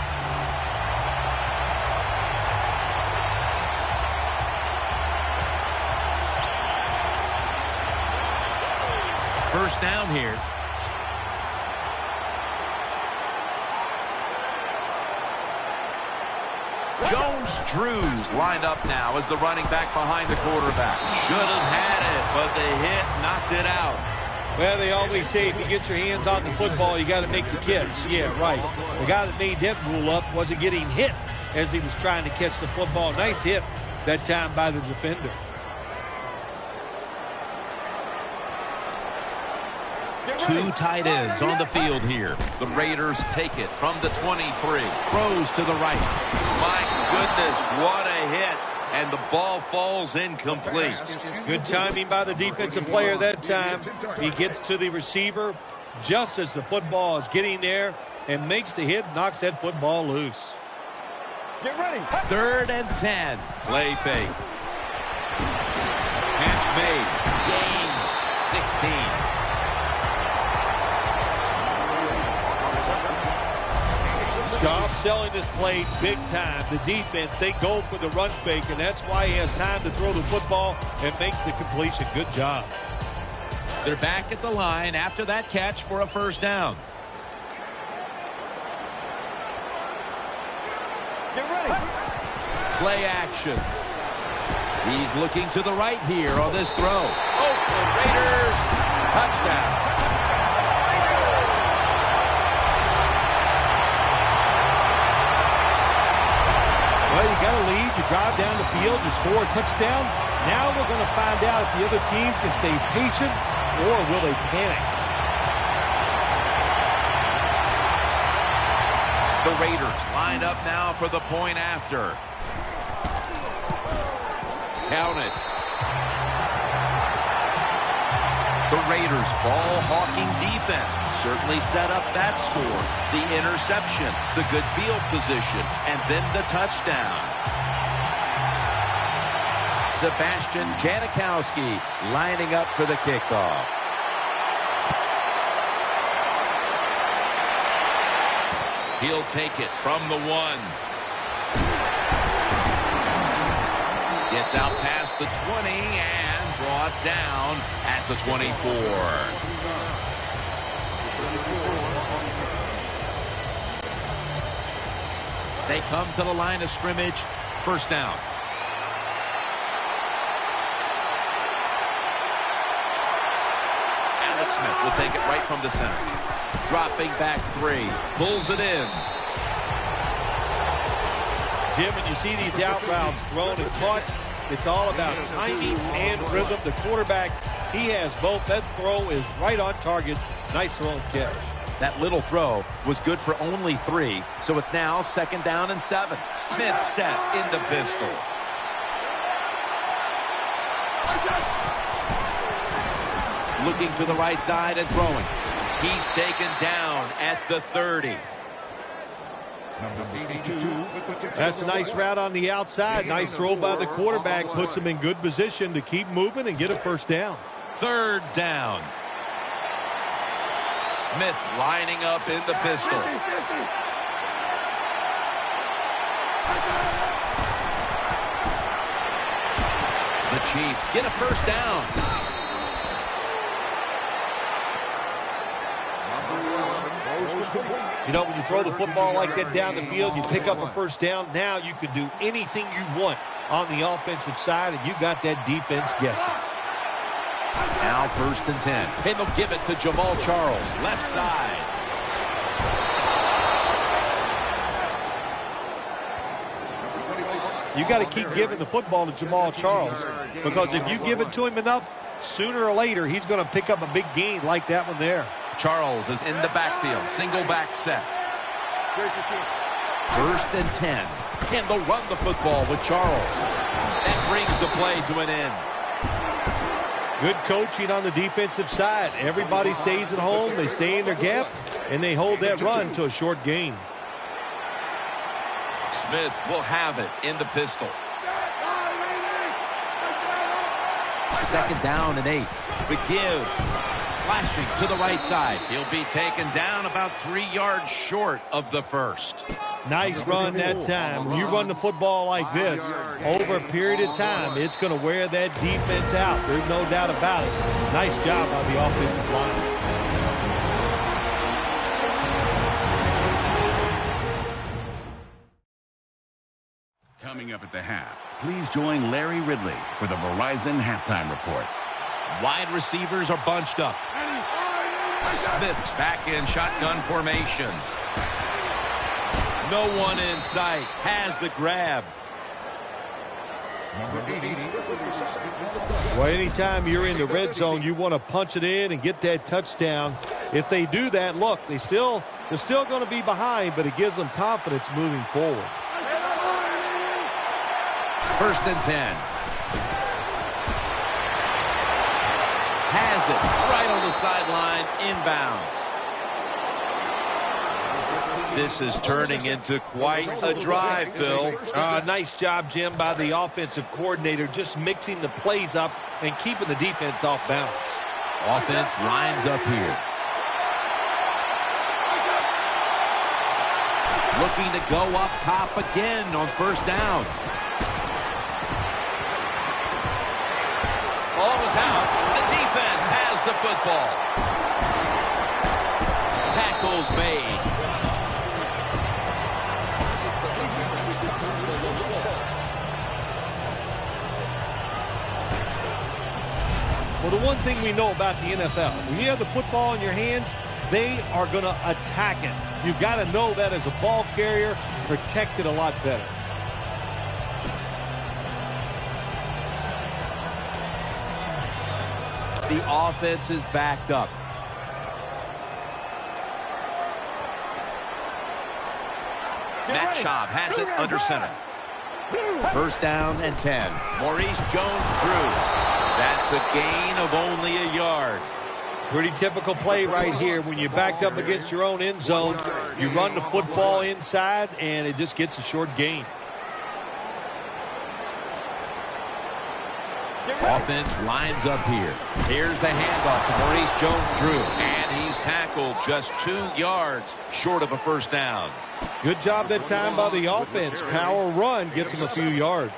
First down here. Jones-Drew's lined up now as the running back behind the quarterback. Should have had it, but the hit knocked it out. Well, they always say if you get your hands on the football, you got to make the catch. Yeah, right. The guy that made that rule up wasn't getting hit as he was trying to catch the football. Nice hit that time by the defender. Two tight ends on the field here. The Raiders take it from the 23. Throws to the right. My goodness, what a hit. And the ball falls incomplete. Good timing by the defensive player that time. He gets to the receiver just as the football is getting there and makes the hit, knocks that football loose. Get ready. 3rd and 10. Play fake. Catch made. Gains 16. Job selling this play big time. The defense, they go for the run fake, and that's why he has time to throw the football and makes the completion. Good job. They're back at the line after that catch for a first down. Get ready. Play action. He's looking to the right here on this throw. Oakland Raiders, touchdown. Well, you got a lead, you drive down the field, you score a touchdown. Now we're going to find out if the other team can stay patient or will they panic. The Raiders line up now for the point after. Count it. The Raiders ball-hawking defense certainly set up that score. The interception, the good field position, and then the touchdown. Sebastian Janikowski lining up for the kickoff. He'll take it from the 1. Gets out past the 20 and brought down at the 24. They come to the line of scrimmage. First down. Alex Smith will take it right from the center. Dropping back 3. Pulls it in. Jim, when you see these out routes thrown and caught, it's all about timing and rhythm. The quarterback, he has both. That throw is right on target. Nice throw and catch. That little throw was good for only 3, so it's now 2nd down and 7. Smith set in the pistol. Looking to the right side and throwing. He's taken down at the 30. That's a nice route on the outside. Nice throw by the quarterback. Puts him in good position to keep moving and get a first down. 3rd down. Smith lining up in the pistol. The Chiefs get a first down. You know, when you throw the football like that down the field, you pick up a first down. Now you can do anything you want on the offensive side, and you got that defense guessing. Now 1st and 10. And they'll give it to Jamal Charles, left side. You got to keep giving the football to Jamal Charles, because if you give it to him enough, sooner or later he's going to pick up a big gain like that one there. Charles is in the backfield. Single back set. 1st and 10. And they'll run the football with Charles. That brings the play to an end. Good coaching on the defensive side. Everybody stays at home. They stay in their gap, and they hold that run to a short gain. Smith will have it in the pistol. 2nd down and 8. McGill slashing to the right side. He'll be taken down about 3 yards short of the first. Nice run that time. When you run the football like this, over a period of time, it's going to wear that defense out. There's no doubt about it. Nice job on the offensive line. Coming up at the half, please join Larry Ridley for the Verizon Halftime Report. Wide receivers are bunched up. Smith's back in shotgun formation. No one in sight. Has the grab. Well, anytime you're in the red zone, you want to punch it in and get that touchdown. If they do that, look, they're still going to be behind, but it gives them confidence moving forward. 1st and 10. Has it right on the sideline, inbounds. This is turning into quite a drive, Phil. Nice job, Jim, by the offensive coordinator, just mixing the plays up and keeping the defense off balance. Offense lines up here. Looking to go up top again on 1st down. Ball is out. The defense has the football. Tackles made. Well, the one thing we know about the NFL, when you have the football in your hands, they are going to attack it. You've got to know that as a ball carrier, protect it a lot better. The offense is backed up. Matt Schaub has it under center. 1st down and 10. Maurice Jones-Drew. That's a gain of only a yard. Pretty typical play right here. When you're backed up against your own end zone, you run the football inside, and it just gets a short gain. Offense lines up here. Here's the handoff to Maurice Jones-Drew. And he's tackled just 2 yards short of a 1st down. Good job that time by the offense. Power run gets him a few yards.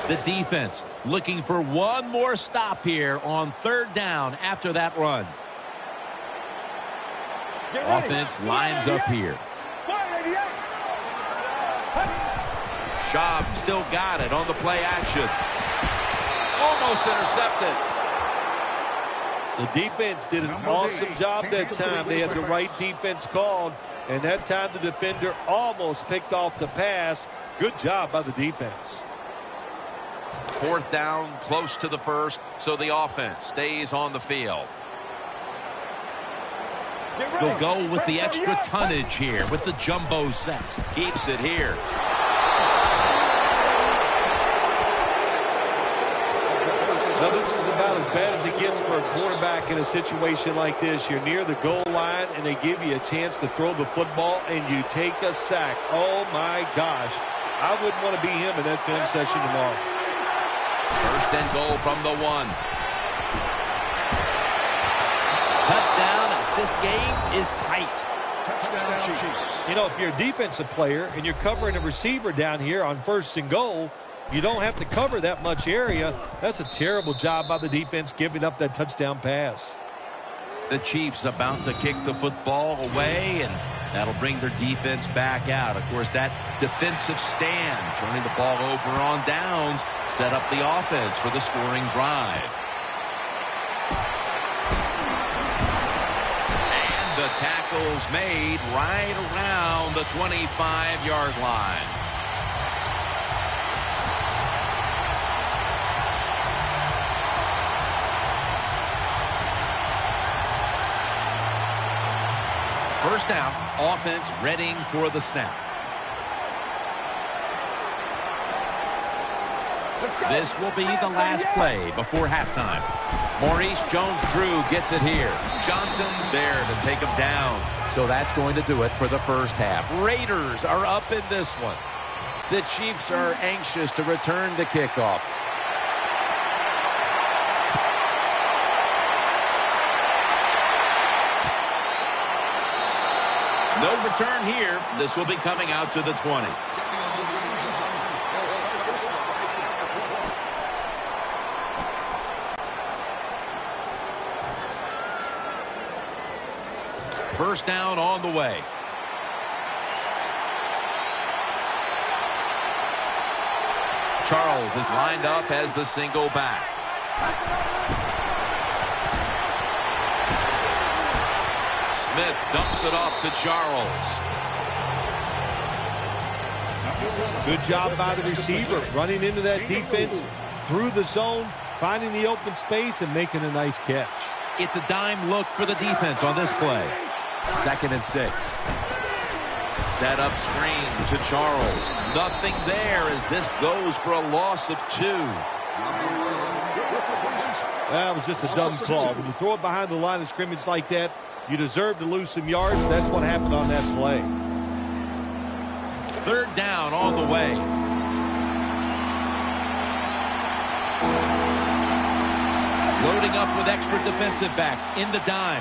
The defense looking for one more stop here on 3rd down after that run. Offense lines up here. Schaub still got it on the play action. Almost intercepted. The defense did an awesome job that time. They had the right defense called, and that time the defender almost picked off the pass. Good job by the defense. 4th down, close to the 1st, so the offense stays on the field. They'll go with the extra tonnage here with the jumbo set. Keeps it here. Now, this is about as bad as it gets for a quarterback in a situation like this. You're near the goal line, and they give you a chance to throw the football, and you take a sack. Oh, my gosh. I wouldn't want to be him in that film session tomorrow. 1st and goal from the 1. Touchdown. This game is tight. Touchdown, Chiefs. You know, if you're a defensive player and you're covering a receiver down here on 1st and goal, you don't have to cover that much area. That's a terrible job by the defense giving up that touchdown pass. The Chiefs about to kick the football away, and that'll bring their defense back out. Of course, that defensive stand, turning the ball over on downs, set up the offense for the scoring drive. And the tackle's made right around the 25-yard line. First down, offense readying for the snap. This will be the last play before halftime. Maurice Jones-Drew gets it here. Johnson's there to take him down. So that's going to do it for the 1st half. Raiders are up in this one. The Chiefs are anxious to return the kickoff. No return here. This will be coming out to the 20. First down on the way. Charles is lined up as the single back. Smith dumps it off to Charles. Good job by the receiver, running into that defense through the zone, finding the open space, and making a nice catch. It's a dime look for the defense on this play. 2nd and 6. Set up screen to Charles. Nothing there as this goes for a loss of 2. That was just a dumb call. When you throw it behind the line of scrimmage like that, you deserve to lose some yards. That's what happened on that play. 3rd down on the way. Loading up with extra defensive backs in the dime.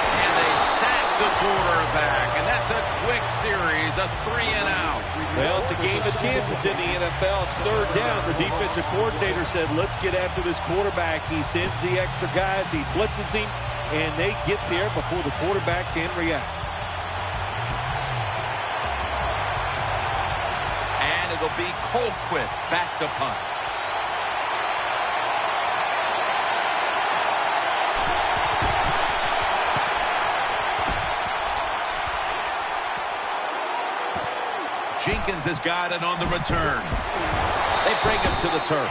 And they sack the quarterback. And that's a quick series, a 3-and-out. Well, it's a game of chances in the NFL. It's 3rd down. The defensive coordinator said, let's get after this quarterback. He sends the extra guys. He blitzes him. And they get there before the quarterback can react. And it'll be Colquitt back to punt. Jenkins has got it on the return. They bring him to the turf.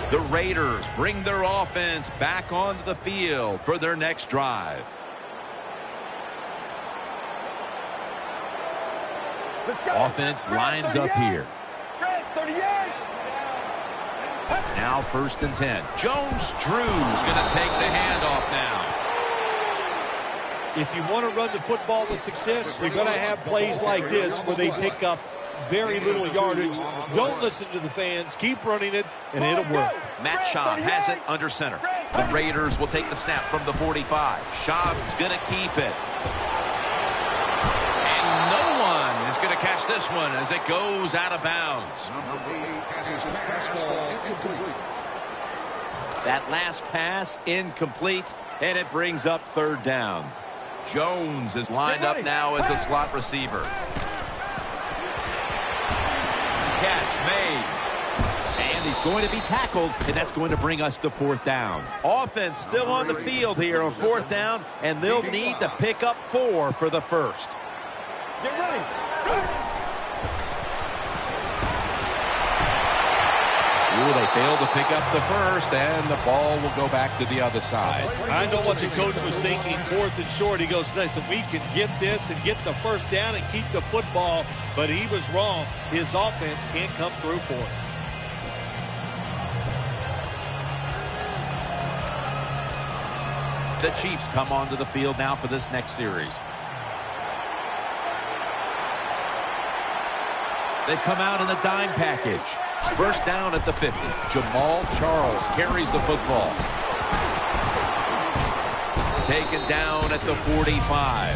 The Raiders bring their offense back onto the field for their next drive. Offense lines up here. Now 1st and 10. Jones-Drew's going to take the handoff now. If you want to run the football with success, you're going to have plays like this where they pick up very little yardage. Don't listen to the fans. Keep running it, and it'll work. Matt Schaub has it under center. The Raiders will take the snap from the 45. Schaub's going to keep it. And no one is going to catch this one as it goes out of bounds. That last pass incomplete, and it brings up 3rd down. Jones is lined up now as a slot receiver. Catch made. And he's going to be tackled, and that's going to bring us to 4th down. Offense still on the field here on 4th down, and they'll need to pick up 4 for the first. Get ready. Ooh, they failed to pick up the first, and the ball will go back to the other side. I know what the coach was thinking. 4th and short. He goes, listen, we can get this and get the 1st down and keep the football. But he was wrong. His offense can't come through for it. The Chiefs come onto the field now for this next series. They've come out in the dime package. 1st down at the 50. Jamal Charles carries the football. Taken down at the 45.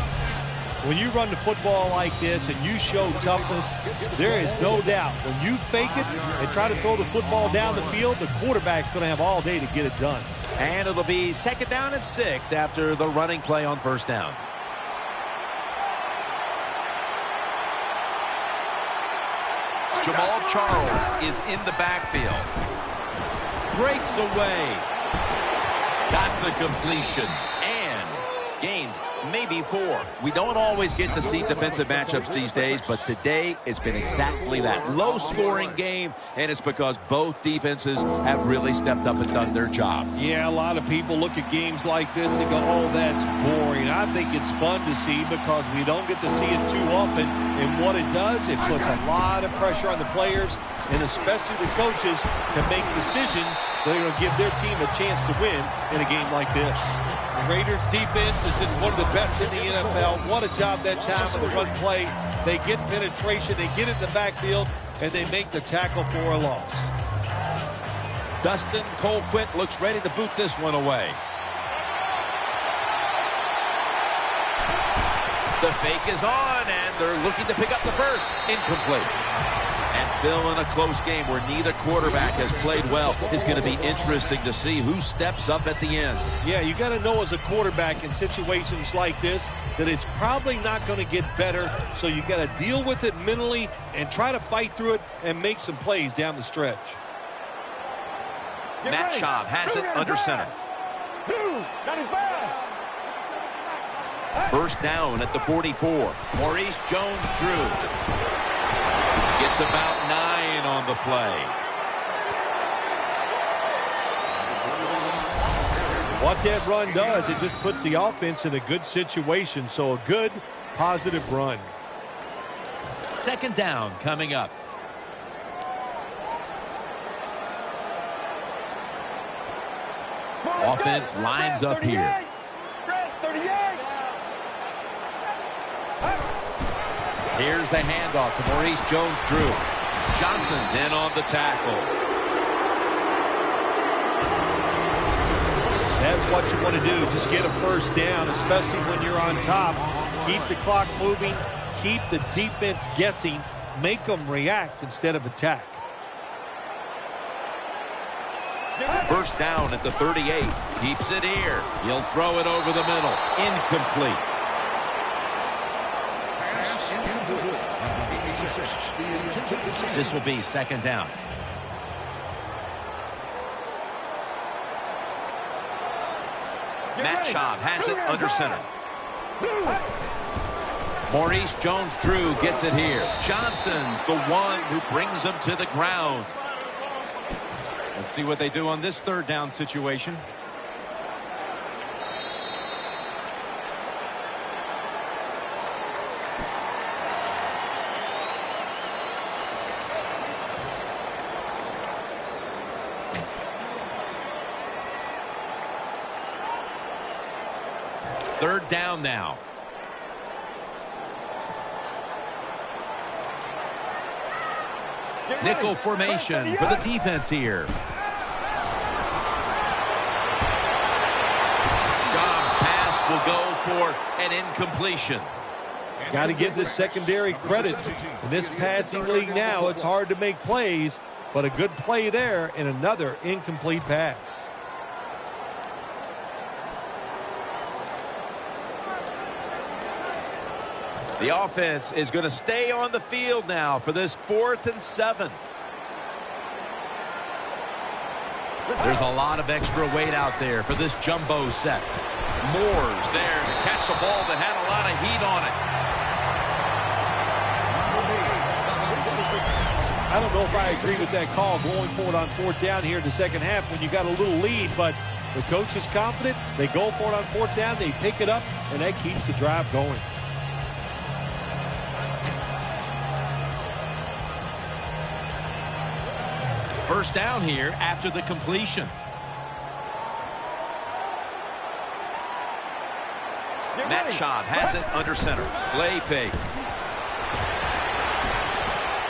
When you run the football like this and you show toughness, there is no doubt. When you fake it and try to throw the football down the field, the quarterback's going to have all day to get it done. And it'll be 2nd down and 6 after the running play on 1st down. Jamal Charles is in the backfield. Breaks away. Got the completion. And gains maybe 4. We don't always get to see defensive matchups these days, but today it's been exactly that. Low-scoring game, and it's because both defenses have really stepped up and done their job. Yeah, a lot of people look at games like this and go, oh, that's boring. I think it's fun to see because we don't get to see it too often. And what it does, it puts a lot of pressure on the players and especially the coaches to make decisions that are going to give their team a chance to win in a game like this. The Raiders defense is just one of the best in the NFL. What a job that time on the run play. They get penetration, they get in the backfield, and they make the tackle for a loss. Dustin Colquitt looks ready to boot this one away. The fake is on, and they're looking to pick up the first. Incomplete. And Phil, in a close game where neither quarterback has played well, it's going to be interesting to see who steps up at the end. Yeah, you got to know as a quarterback in situations like this that it's probably not going to get better, so you got to deal with it mentally and try to fight through it and make some plays down the stretch. Matt Schaub has it under center. First down at the 44. Maurice Jones-Drew gets about 9 on the play. What that run does, it just puts the offense in a good situation. So a good, positive run. Second down coming up. Offense lines up here. Here's the handoff to Maurice Jones-Drew. Johnson's in on the tackle. That's what you want to do. Just get a first down, especially when you're on top. Keep the clock moving. Keep the defense guessing. Make them react instead of attack. First down at the 38. Keeps it here. He'll throw it over the middle. Incomplete. This will be second down. Matt Schaub has it under center. Maurice Jones-Drew gets it here. Johnson's the one who brings him to the ground. Let's see what they do on this third down situation. Third down now. Nickel formation for the defense here. Schaub's pass will go for an incompletion. Got to give this secondary credit. In this passing league now, it's hard to make plays, but a good play there and another incomplete pass. The offense is going to stay on the field now for this 4th and 7. There's a lot of extra weight out there for this jumbo set. Moore's there to catch a ball that had a lot of heat on it. I don't know if I agree with that call going forward on 4th down here in the second half when you got a little lead, but the coach is confident. They go for it on 4th down. They pick it up, and that keeps the drive going. First down here after the completion. Matt Schaub has it under center. Play fake.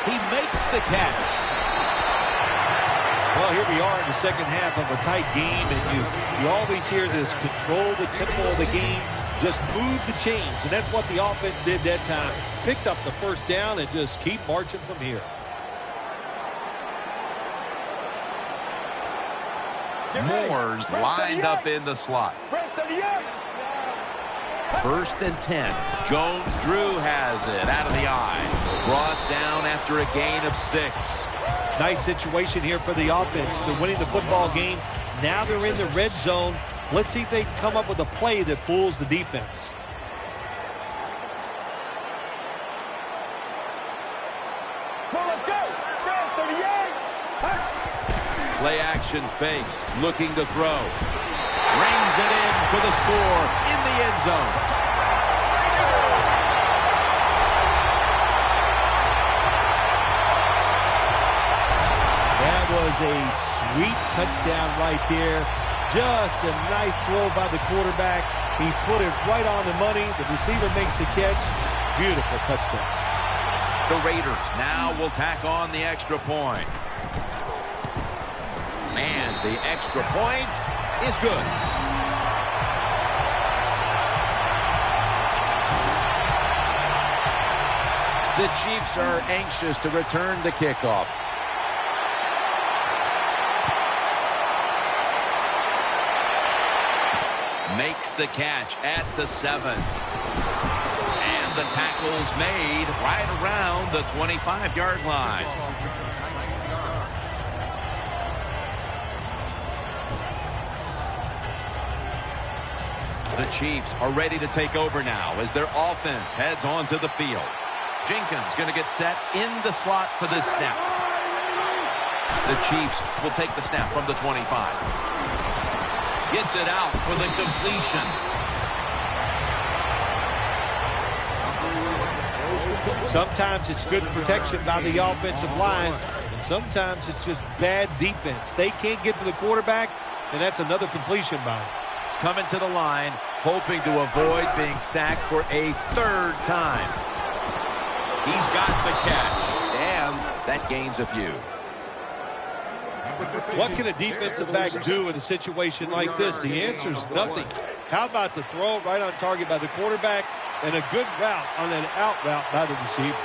He makes the catch. Well, here we are in the second half of a tight game, and you always hear this: control the tempo of the game, just move the chains, and that's what the offense did that time. Picked up the first down and just keep marching from here. Moore's lined up in the slot. First and 10. Jones-Drew has it out of the eye. Brought down after a gain of 6. Nice situation here for the offense. They're winning the football game. Now they're in the red zone. Let's see if they can come up with a play that fools the defense. Play action fake. Looking to throw. Rings it in for the score in the end zone. That was a sweet touchdown right there. Just a nice throw by the quarterback. He put it right on the money. The receiver makes the catch. Beautiful touchdown. The Raiders now will tack on the extra point. And the extra point is good. The Chiefs are anxious to return the kickoff. Makes the catch at the 7. And the tackle's made right around the 25-yard line. The Chiefs are ready to take over now as their offense heads onto the field. Jenkins going to get set in the slot for this snap. The Chiefs will take the snap from the 25. Gets it out for the completion. Sometimes it's good protection by the offensive line, and sometimes it's just bad defense. They can't get to the quarterback, and that's another completion by him. Coming to the line, hoping to avoid being sacked for a third time. He's got the catch. And that gains a few. What can a defensive back do in a situation like this? The answer is nothing. How about the throw right on target by the quarterback and a good route on an out route by the receiver?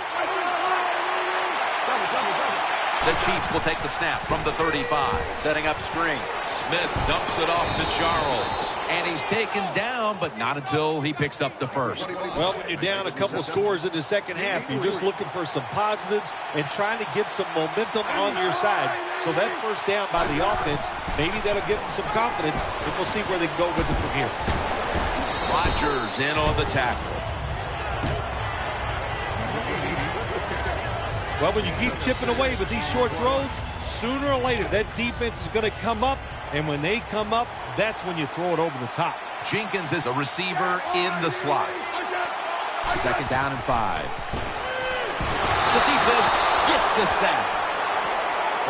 The Chiefs will take the snap from the 35. Setting up screen. Smith dumps it off to Charles. And he's taken down, but not until he picks up the first. Well, when you're down a couple of scores in the second half, you're just looking for some positives and trying to get some momentum on your side. So that first down by the offense, maybe that'll give them some confidence, and we'll see where they can go with it from here. Rodgers in on the tackle. Well, when you keep chipping away with these short throws, sooner or later that defense is going to come up, and when they come up, that's when you throw it over the top. Jenkins is a receiver in the slot. Second down and 5. The defense gets the sack.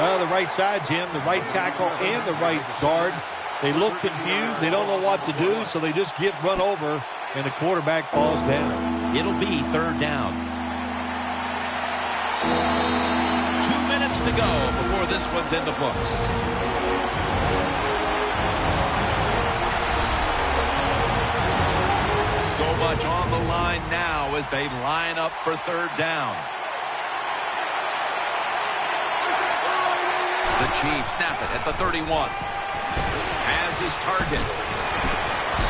Well, the right side, Jim, the right tackle and the right guard, they look confused. They don't know what to do, so they just get run over, and the quarterback falls down. It'll be third down. 2 minutes to go before this one's in the books. So much on the line now as they line up for third down. The Chiefs snap it at the 31. Has his target.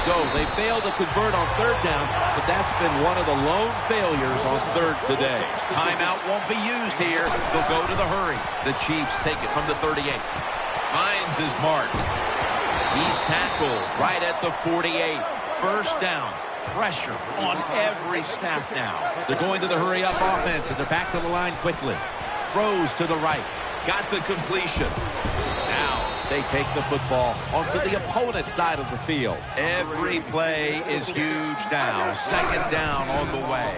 So they failed to convert on third down, but that's been one of the lone failures on third today. Timeout won't be used here. They'll go to the hurry. The Chiefs take it from the 38. Finds his mark. He's tackled right at the 48. First down. Pressure on every snap now. They're going to the hurry-up offense, and they're back to the line quickly. Throws to the right. Got the completion. They take the football onto the opponent's side of the field. Every play is huge now. Second down on the way.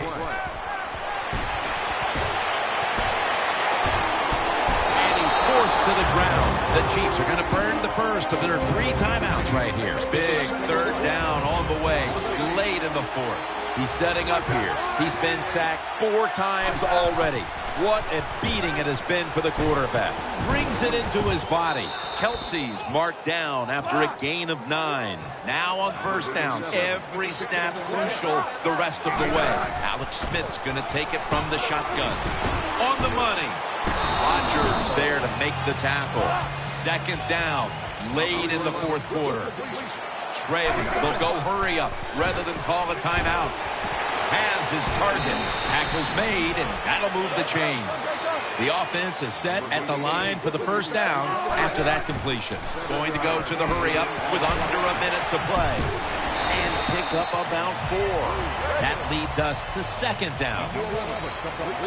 And he's forced to the ground. The Chiefs are going to burn the first of their 3 timeouts right here. Big third down on the way. Late in the fourth. He's setting up here. He's been sacked 4 times already. What a beating it has been for the quarterback. Brings it into his body. Kelsey's marked down after a gain of 9. Now on first down. Every snap crucial the rest of the way. Alex Smith's going to take it from the shotgun. On the money. Rodgers there to make the tackle. Second down. Late in the fourth quarter. Trailing. They'll go hurry up rather than call a timeout. Has his target. Tackle's made, and that'll move the chains. The offense is set at the line for the first down after that completion. Going to go to the hurry up with under a minute to play. And pick up about 4. That leads us to second down.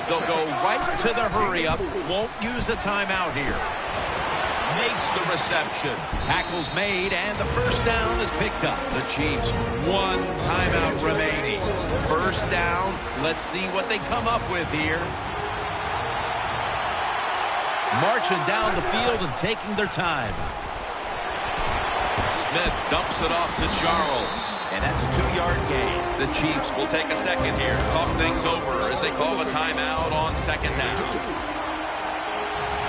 They'll go right to the hurry up. Won't use a timeout here. Makes the reception. Tackle's made, and the first down is picked up. The Chiefs, 1 timeout remaining. First down. Let's see what they come up with here. Marching down the field and taking their time. Smith dumps it off to Charles. And that's a 2-yard gain. The Chiefs will take a second here. Talk things over as they call a timeout on second down.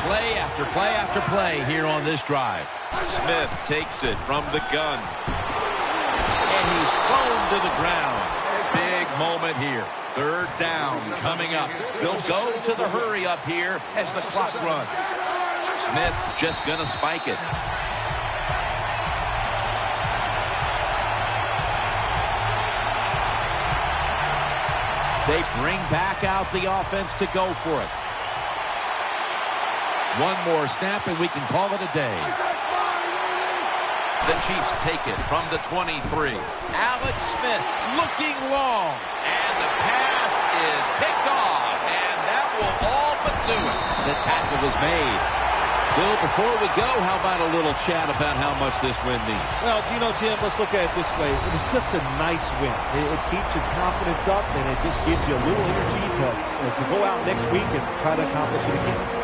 Play after play after play here on this drive. Smith takes it from the gun. And he's thrown to the ground. Big moment here. Third down coming up. They'll go to the hurry up here as the clock runs. Smith's just going to spike it. They bring back out the offense to go for it. One more snap and we can call it a day. The Chiefs take it from the 23. Alex Smith looking long. And the pass is picked off. And that will all but do it. The tackle was made. Bill, before we go, how about a little chat about how much this win means? Well, Jim, let's look at it this way. It was just a nice win. It keeps your confidence up, and it just gives you a little energy to go out next week and try to accomplish it again.